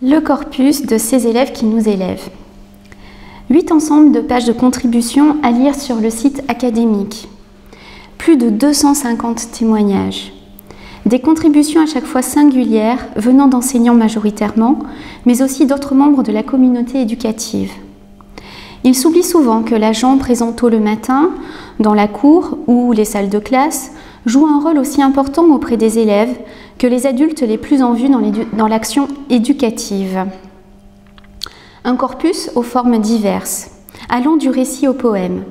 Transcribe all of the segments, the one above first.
Le corpus de ces élèves qui nous élèvent. 8 ensembles de pages de contribution à lire sur le site académique. Plus de 250 témoignages. Des contributions à chaque fois singulières venant d'enseignants majoritairement, mais aussi d'autres membres de la communauté éducative. Il s'oublie souvent que l'agent présent tôt le matin, dans la cour ou les salles de classe, joue un rôle aussi important auprès des élèves que les adultes les plus en vue dans l'action éducative. Un corpus aux formes diverses, allant du récit au poème.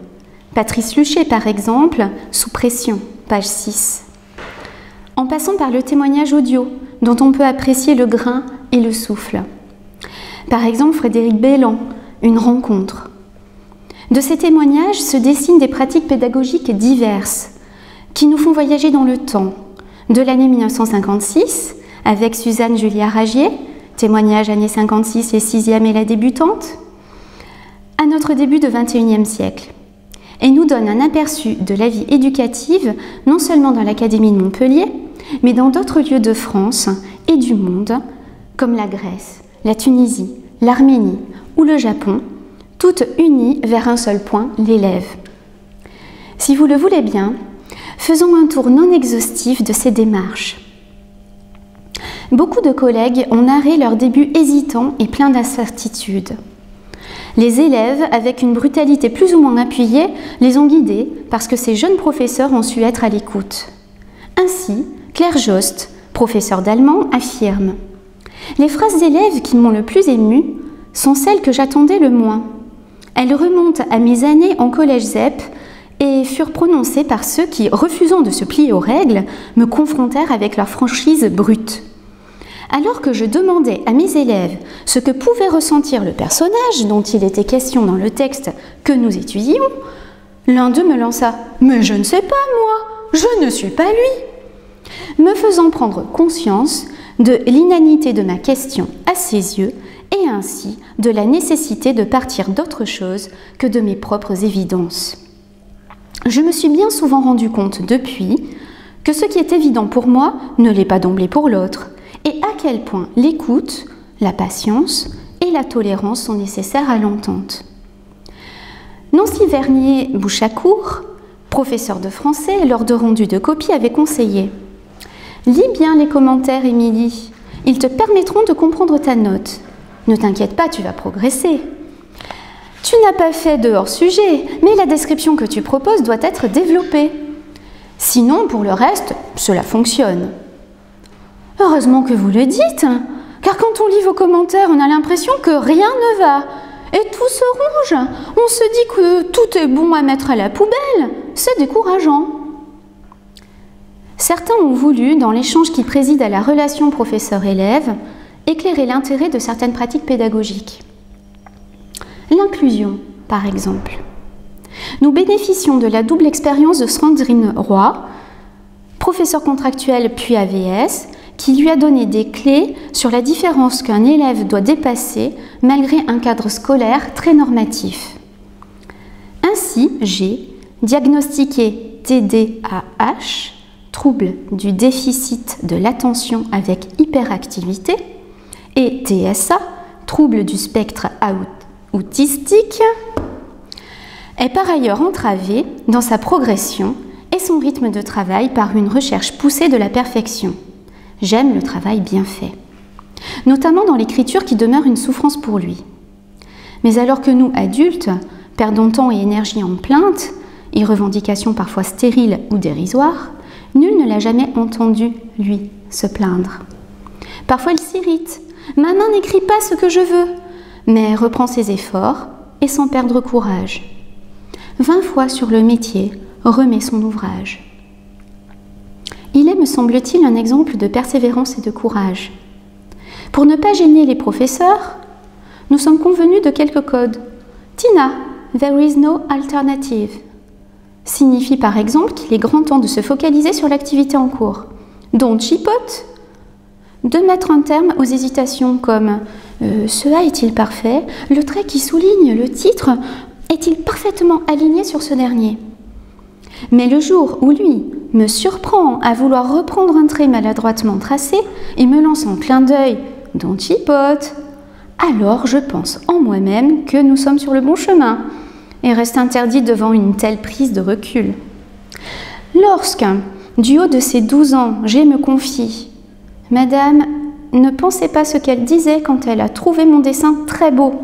Patrice Luché, par exemple, Sous pression, page 6. En passant par le témoignage audio, dont on peut apprécier le grain et le souffle. Par exemple, Frédéric Bélan, Une rencontre. De ces témoignages se dessinent des pratiques pédagogiques diverses, qui nous font voyager dans le temps, de l'année 1956, avec Suzanne Julia Ragier, témoignage années 56 et 6e et la débutante, à notre début du XXIe siècle, et nous donne un aperçu de la vie éducative, non seulement dans l'Académie de Montpellier, mais dans d'autres lieux de France et du monde, comme la Grèce, la Tunisie, l'Arménie ou le Japon, toutes unies vers un seul point, l'élève. Si vous le voulez bien, faisons un tour non exhaustif de ces démarches. Beaucoup de collègues ont narré leur début hésitant et plein d'incertitudes. Les élèves, avec une brutalité plus ou moins appuyée, les ont guidés parce que ces jeunes professeurs ont su être à l'écoute. Ainsi, Claire Jost, professeure d'allemand, affirme « Les phrases d'élèves qui m'ont le plus émue sont celles que j'attendais le moins. Elles remontent à mes années en collège ZEP et furent prononcées par ceux qui, refusant de se plier aux règles, me confrontèrent avec leur franchise brute. Alors que je demandais à mes élèves ce que pouvait ressentir le personnage dont il était question dans le texte que nous étudions, l'un d'eux me lança « Mais je ne sais pas, moi, je ne suis pas lui !» me faisant prendre conscience de l'inanité de ma question à ses yeux et ainsi de la nécessité de partir d'autre chose que de mes propres évidences. Je me suis bien souvent rendu compte depuis que ce qui est évident pour moi ne l'est pas d'emblée pour l'autre, et à quel point l'écoute, la patience et la tolérance sont nécessaires à l'entente. Nancy Vernier-Bouchacourt, professeur de français, lors de rendu de copie, avait conseillé « Lis bien les commentaires, Émilie, ils te permettront de comprendre ta note. Ne t'inquiète pas, tu vas progresser. Tu n'as pas fait de hors-sujet, mais la description que tu proposes doit être développée. Sinon, pour le reste, cela fonctionne. » Heureusement que vous le dites, car quand on lit vos commentaires, on a l'impression que rien ne va. Et tout se ronge. On se dit que tout est bon à mettre à la poubelle. C'est décourageant. Certains ont voulu, dans l'échange qui préside à la relation professeur-élève, éclairer l'intérêt de certaines pratiques pédagogiques. L'inclusion, par exemple. Nous bénéficions de la double expérience de Sandrine Roy, professeure contractuelle puis AVS, qui lui a donné des clés sur la différence qu'un élève doit dépasser malgré un cadre scolaire très normatif. Ainsi, j'ai diagnostiqué TDAH, trouble du déficit de l'attention avec hyperactivité, et TSA, trouble du spectre autistique, est par ailleurs entravé dans sa progression et son rythme de travail par une recherche poussée de la perfection. J'aime le travail bien fait, notamment dans l'écriture qui demeure une souffrance pour lui. Mais alors que nous, adultes, perdons temps et énergie en plaintes et revendications parfois stériles ou dérisoires, nul ne l'a jamais entendu, lui, se plaindre. Parfois il s'irrite. « Ma main n'écrit pas ce que je veux », mais reprend ses efforts et sans perdre courage. 20 fois sur le métier, remet son ouvrage. Il est, me semble-t-il, un exemple de persévérance et de courage. Pour ne pas gêner les professeurs, nous sommes convenus de quelques codes. Tina, there is no alternative, signifie par exemple qu'il est grand temps de se focaliser sur l'activité en cours. Don't chipote, de mettre un terme aux hésitations comme ce A est-il parfait? Le trait qui souligne le titre est-il parfaitement aligné sur ce dernier? Mais le jour où lui me surprend à vouloir reprendre un trait maladroitement tracé et me lance en clin d'œil « Don't chipote », alors je pense en moi-même que nous sommes sur le bon chemin et reste interdit devant une telle prise de recul. Lorsque, du haut de ses 12 ans, G me confie « Madame, ne pensez pas ce qu'elle disait quand elle a trouvé mon dessin très beau.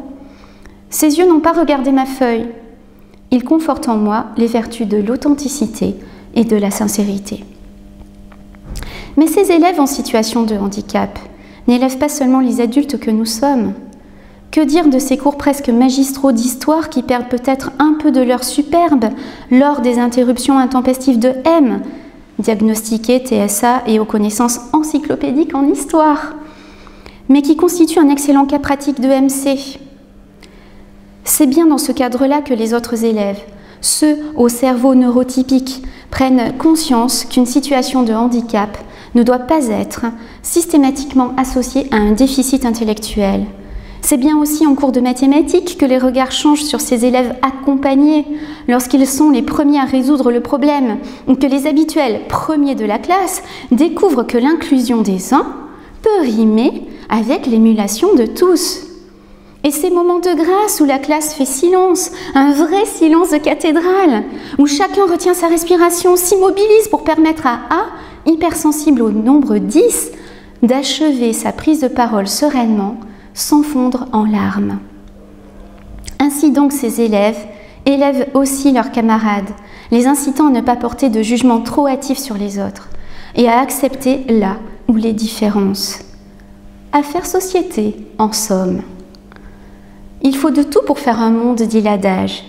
Ses yeux n'ont pas regardé ma feuille. » Il conforte en moi les vertus de l'authenticité et de la sincérité. Mais ces élèves en situation de handicap n'élèvent pas seulement les adultes que nous sommes. Que dire de ces cours presque magistraux d'histoire qui perdent peut-être un peu de leur superbe lors des interruptions intempestives de M, diagnostiquées TSA et aux connaissances encyclopédiques en histoire, mais qui constituent un excellent cas pratique de MC. C'est bien dans ce cadre-là que les autres élèves, ceux au cerveau neurotypique, prennent conscience qu'une situation de handicap ne doit pas être systématiquement associée à un déficit intellectuel. C'est bien aussi en cours de mathématiques que les regards changent sur ces élèves accompagnés lorsqu'ils sont les premiers à résoudre le problème ou que les habituels premiers de la classe découvrent que l'inclusion des uns peut rimer avec l'émulation de tous. Et ces moments de grâce où la classe fait silence, un vrai silence de cathédrale, où chacun retient sa respiration, s'immobilise pour permettre à A, hypersensible au nombre 10, d'achever sa prise de parole sereinement, sans fondre en larmes. Ainsi donc ces élèves élèvent aussi leurs camarades, les incitant à ne pas porter de jugement trop hâtif sur les autres et à accepter là où les différences. À faire société, en somme. Il faut de tout pour faire un monde, dit l'adage.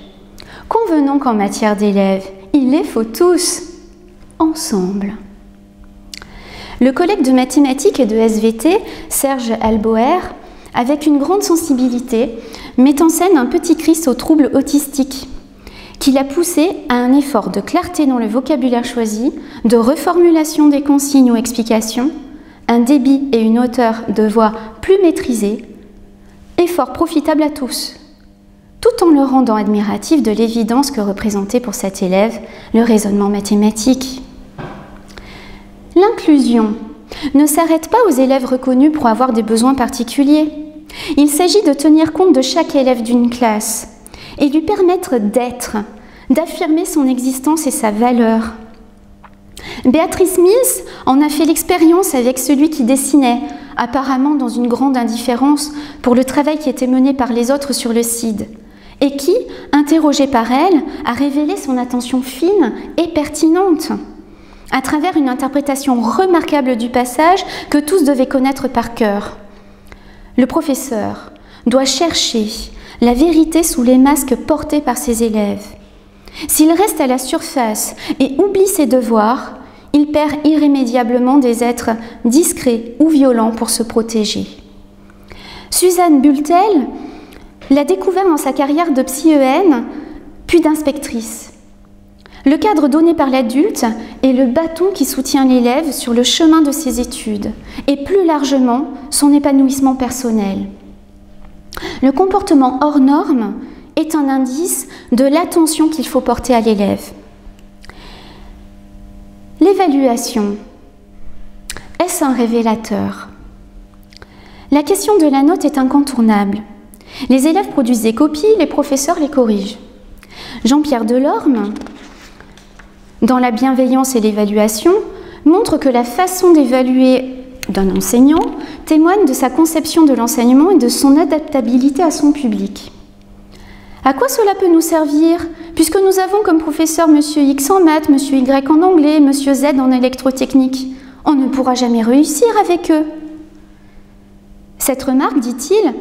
Convenons qu'en matière d'élèves, il les faut tous, ensemble. Le collègue de mathématiques et de SVT, Serge Alboer, avec une grande sensibilité, met en scène un petit Christ aux troubles autistiques, qui l'a poussé à un effort de clarté dans le vocabulaire choisi, de reformulation des consignes ou explications, un débit et une hauteur de voix plus maîtrisés, effort profitable à tous, tout en le rendant admiratif de l'évidence que représentait pour cet élève le raisonnement mathématique. L'inclusion ne s'arrête pas aux élèves reconnus pour avoir des besoins particuliers. Il s'agit de tenir compte de chaque élève d'une classe et lui permettre d'être, d'affirmer son existence et sa valeur. Béatrice Mills en a fait l'expérience avec celui qui dessinait, apparemment dans une grande indifférence pour le travail qui était mené par les autres sur le CID, et qui, interrogé par elle, a révélé son attention fine et pertinente, à travers une interprétation remarquable du passage que tous devaient connaître par cœur. Le professeur doit chercher la vérité sous les masques portés par ses élèves. S'il reste à la surface et oublie ses devoirs, il perd irrémédiablement des êtres discrets ou violents pour se protéger. Suzanne Bultel l'a découvert dans sa carrière de psy-EN, puis d'inspectrice. Le cadre donné par l'adulte est le bâton qui soutient l'élève sur le chemin de ses études et plus largement son épanouissement personnel. Le comportement hors norme est un indice de l'attention qu'il faut porter à l'élève. L'évaluation, est-ce un révélateur? La question de la note est incontournable. Les élèves produisent des copies, les professeurs les corrigent. Jean-Pierre Delorme, dans La bienveillance et l'évaluation, montre que la façon d'évaluer d'un enseignant témoigne de sa conception de l'enseignement et de son adaptabilité à son public. À quoi cela peut nous servir, puisque nous avons comme professeur Monsieur X en maths, Monsieur Y en anglais, Monsieur Z en électrotechnique? On ne pourra jamais réussir avec eux. Cette remarque, dit-il,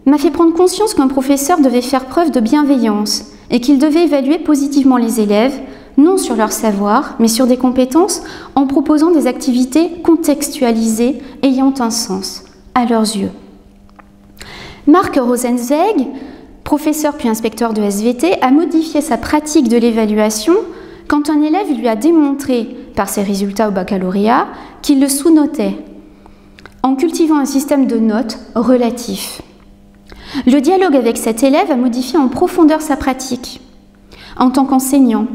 m'a fait prendre conscience qu'un professeur devait faire preuve de bienveillance et qu'il devait évaluer positivement les élèves, non sur leur savoir, mais sur des compétences, en proposant des activités contextualisées ayant un sens, à leurs yeux. Marc Rosenzweig, professeur puis inspecteur de SVT, a modifié sa pratique de l'évaluation quand un élève lui a démontré, par ses résultats au baccalauréat, qu'il le sous-notait, en cultivant un système de notes relatif. Le dialogue avec cet élève a modifié en profondeur sa pratique en tant qu'enseignant,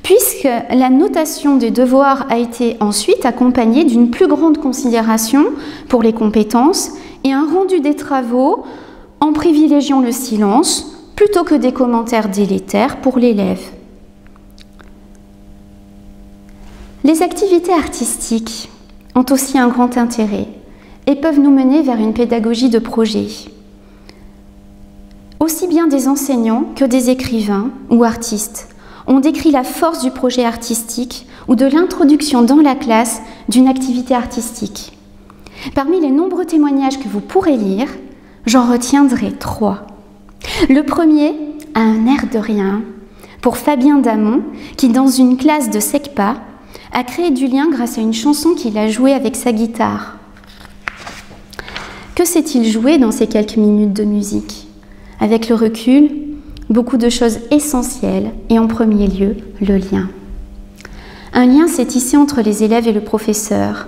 puisque la notation des devoirs a été ensuite accompagnée d'une plus grande considération pour les compétences et un rendu des travaux en privilégiant le silence plutôt que des commentaires délétères pour l'élève. Les activités artistiques ont aussi un grand intérêt et peuvent nous mener vers une pédagogie de projet. Aussi bien des enseignants que des écrivains ou artistes ont décrit la force du projet artistique ou de l'introduction dans la classe d'une activité artistique. Parmi les nombreux témoignages que vous pourrez lire, j'en retiendrai 3. Le premier a un air de rien pour Fabien Damon, qui dans une classe de SECPA a créé du lien grâce à une chanson qu'il a jouée avec sa guitare. Que s'est-il joué dans ces quelques minutes de musique? Avec le recul, beaucoup de choses essentielles et en premier lieu, le lien. Un lien s'est tissé entre les élèves et le professeur.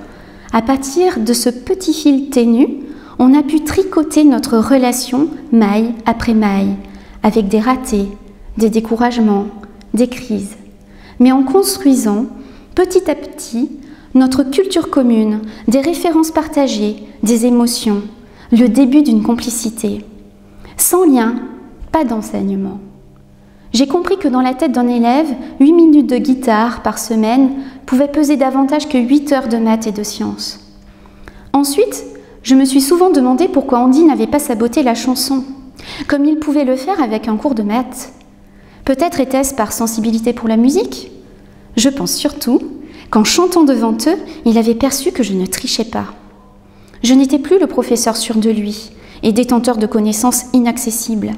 À partir de ce petit fil ténu, on a pu tricoter notre relation maille après maille, avec des ratés, des découragements, des crises. Mais en construisant, petit à petit, notre culture commune, des références partagées, des émotions, le début d'une complicité. Sans lien, pas d'enseignement. J'ai compris que dans la tête d'un élève, 8 minutes de guitare par semaine pouvaient peser davantage que 8 heures de maths et de sciences. Ensuite, je me suis souvent demandé pourquoi Andy n'avait pas saboté la chanson, comme il pouvait le faire avec un cours de maths. Peut-être était-ce par sensibilité pour la musique? Je pense surtout qu'en chantant devant eux, il avait perçu que je ne trichais pas. Je n'étais plus le professeur sûr de lui et détenteur de connaissances inaccessibles.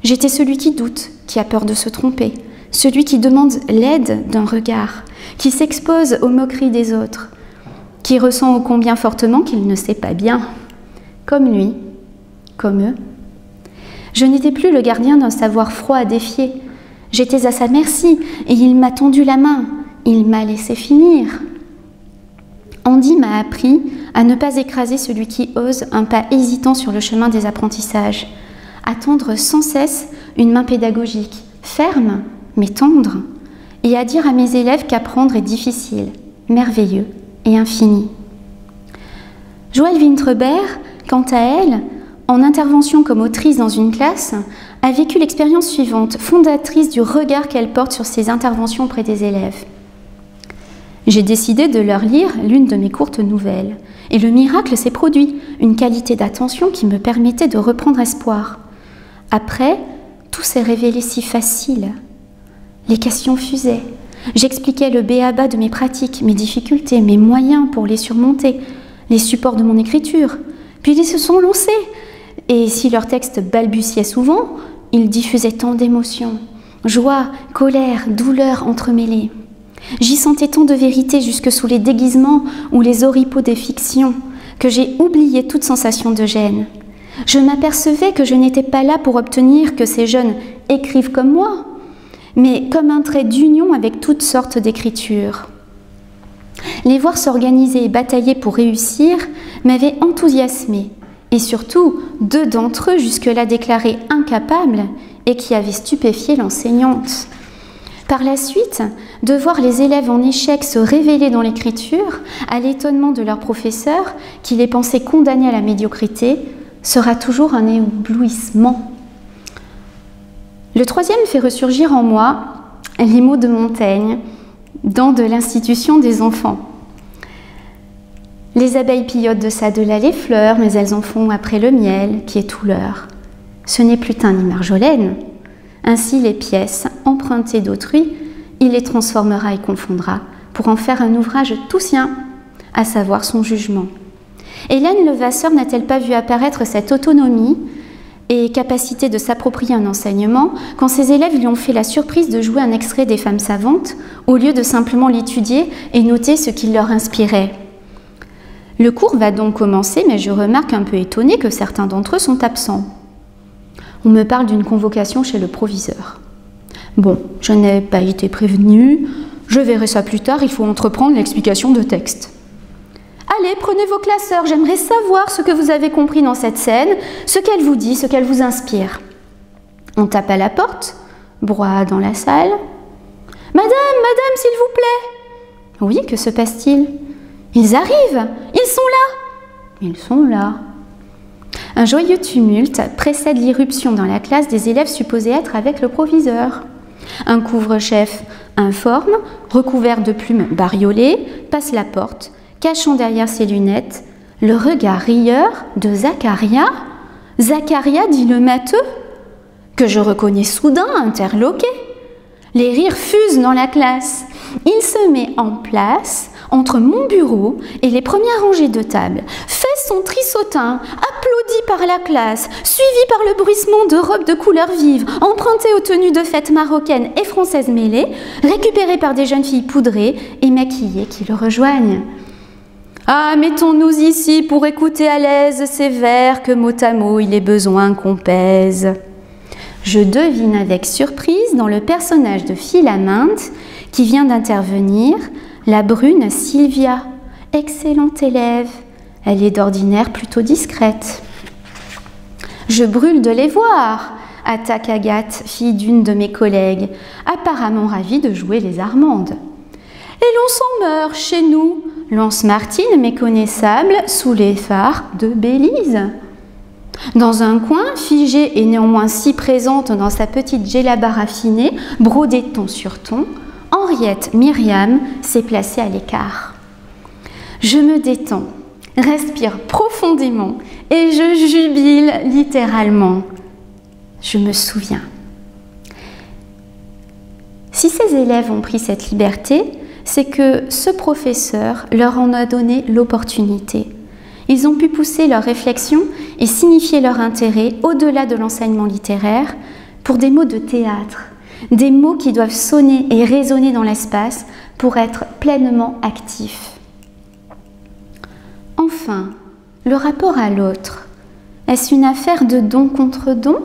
J'étais celui qui doute, qui a peur de se tromper, celui qui demande l'aide d'un regard, qui s'expose aux moqueries des autres, qui ressent ô combien fortement qu'il ne sait pas bien, comme lui, comme eux. Je n'étais plus le gardien d'un savoir froid à défier. J'étais à sa merci et il m'a tendu la main, il m'a laissé finir. Andy m'a appris à ne pas écraser celui qui ose un pas hésitant sur le chemin des apprentissages, à tendre sans cesse une main pédagogique, ferme mais tendre, et à dire à mes élèves qu'apprendre est difficile, merveilleux et infini. Joëlle Wintrebert, quant à elle, en intervention comme autrice dans une classe, a vécu l'expérience suivante, fondatrice du regard qu'elle porte sur ses interventions auprès des élèves. J'ai décidé de leur lire l'une de mes courtes nouvelles, et le miracle s'est produit, une qualité d'attention qui me permettait de reprendre espoir. Après, tout s'est révélé si facile. Les questions fusaient. J'expliquais le b.a.-ba de mes pratiques, mes difficultés, mes moyens pour les surmonter, les supports de mon écriture. Puis ils se sont lancés. Et si leur texte balbutiait souvent, ils diffusaient tant d'émotions. Joie, colère, douleur entremêlées. J'y sentais tant de vérité jusque sous les déguisements ou les oripeaux des fictions que j'ai oublié toute sensation de gêne. Je m'apercevais que je n'étais pas là pour obtenir que ces jeunes écrivent comme moi, mais comme un trait d'union avec toutes sortes d'écritures. Les voir s'organiser et batailler pour réussir m'avait enthousiasmée, et surtout 2 d'entre eux jusque-là déclarés incapables et qui avaient stupéfié l'enseignante. Par la suite, de voir les élèves en échec se révéler dans l'écriture, à l'étonnement de leur professeur qui les pensait condamnés à la médiocrité, sera toujours un éblouissement. Le troisième fait ressurgir en moi les mots de Montaigne dans De l'institution des enfants. Les abeilles pillotent de ça de là les fleurs, mais elles en font après le miel, qui est tout leur. Ce n'est plus thym ni marjolaine. Ainsi les pièces empruntées d'autrui, il les transformera et confondra pour en faire un ouvrage tout sien, à savoir son jugement. Hélène Levasseur n'a-t-elle pas vu apparaître cette autonomie et capacité de s'approprier un enseignement quand ses élèves lui ont fait la surprise de jouer un extrait des Femmes savantes au lieu de simplement l'étudier et noter ce qui leur inspirait? Le cours va donc commencer, mais je remarque un peu étonnée que certains d'entre eux sont absents. On me parle d'une convocation chez le proviseur. Bon, je n'ai pas été prévenue, je verrai ça plus tard, il faut entreprendre l'explication de texte. Allez, prenez vos classeurs, j'aimerais savoir ce que vous avez compris dans cette scène, ce qu'elle vous dit, ce qu'elle vous inspire. On tape à la porte, brouhaha dans la salle. Madame, s'il vous plaît. Oui, que se passe-t-il? Ils arrivent, ils sont là. Ils sont là. Un joyeux tumulte précède l'irruption dans la classe des élèves supposés être avec le proviseur. Un couvre-chef informe, recouvert de plumes bariolées, passe la porte, cachant derrière ses lunettes le regard rieur de Zacharia. Zacharia, dit le matheux, que je reconnais soudain interloqué. Les rires fusent dans la classe. Il se met en place entre mon bureau et les premières rangées de tables, fait son trissotin, applaudi par la classe, suivi par le bruissement de robes de couleurs vives, empruntées aux tenues de fête marocaines et françaises mêlées, récupérées par des jeunes filles poudrées et maquillées qui le rejoignent. Ah, mettons-nous ici pour écouter à l'aise ces vers que mot à mot il est besoin qu'on pèse. Je devine avec surprise dans le personnage de Philaminte qui vient d'intervenir la brune Sylvia, excellente élève. Elle est d'ordinaire plutôt discrète. Je brûle de les voir, attaque Agathe, fille d'une de mes collègues, apparemment ravie de jouer les Armandes. Et l'on s'en meurt chez nous, lance Martine, méconnaissable, sous les phares de Bélise. Dans un coin, figée et néanmoins si présente dans sa petite djellaba raffinée, brodée ton sur ton, Henriette Myriam s'est placée à l'écart. Je me détends, respire profondément et je jubile littéralement. Je me souviens. Si ces élèves ont pris cette liberté, c'est que ce professeur leur en a donné l'opportunité. Ils ont pu pousser leur réflexion et signifier leur intérêt au-delà de l'enseignement littéraire pour des mots de théâtre, des mots qui doivent sonner et résonner dans l'espace pour être pleinement actifs. Enfin, le rapport à l'autre, est-ce une affaire de don contre don?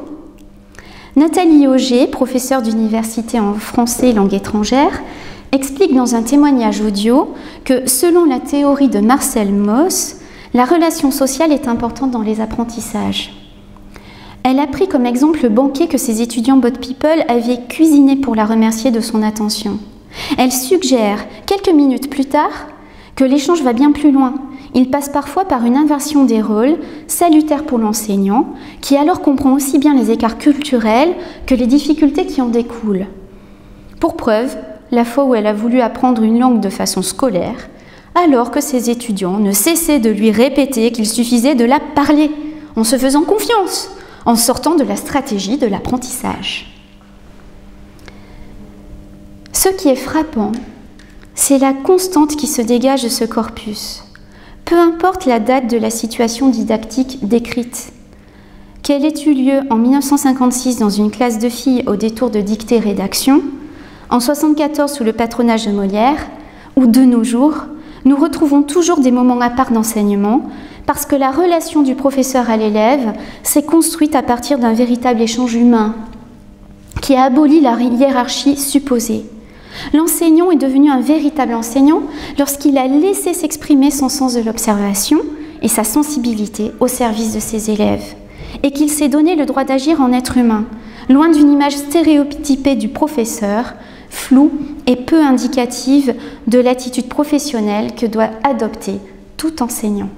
Nathalie Auger, professeure d'université en français et langue étrangère, explique dans un témoignage audio que selon la théorie de Marcel Mauss, la relation sociale est importante dans les apprentissages. Elle a pris comme exemple le banquet que ses étudiants Bot People avaient cuisiné pour la remercier de son attention. Elle suggère, quelques minutes plus tard, que l'échange va bien plus loin. Il passe parfois par une inversion des rôles, salutaire pour l'enseignant, qui alors comprend aussi bien les écarts culturels que les difficultés qui en découlent. Pour preuve, la fois où elle a voulu apprendre une langue de façon scolaire, alors que ses étudiants ne cessaient de lui répéter qu'il suffisait de la parler, en se faisant confiance, en sortant de la stratégie de l'apprentissage. Ce qui est frappant, c'est la constante qui se dégage de ce corpus. Peu importe la date de la situation didactique décrite, qu'elle ait eu lieu en 1956 dans une classe de filles au détour de dictée-rédaction, en 1974 sous le patronage de Molière, ou de nos jours, nous retrouvons toujours des moments à part d'enseignement parce que la relation du professeur à l'élève s'est construite à partir d'un véritable échange humain qui a aboli la hiérarchie supposée. L'enseignant est devenu un véritable enseignant lorsqu'il a laissé s'exprimer son sens de l'observation et sa sensibilité au service de ses élèves, et qu'il s'est donné le droit d'agir en être humain, loin d'une image stéréotypée du professeur, floue et peu indicative de l'attitude professionnelle que doit adopter tout enseignant.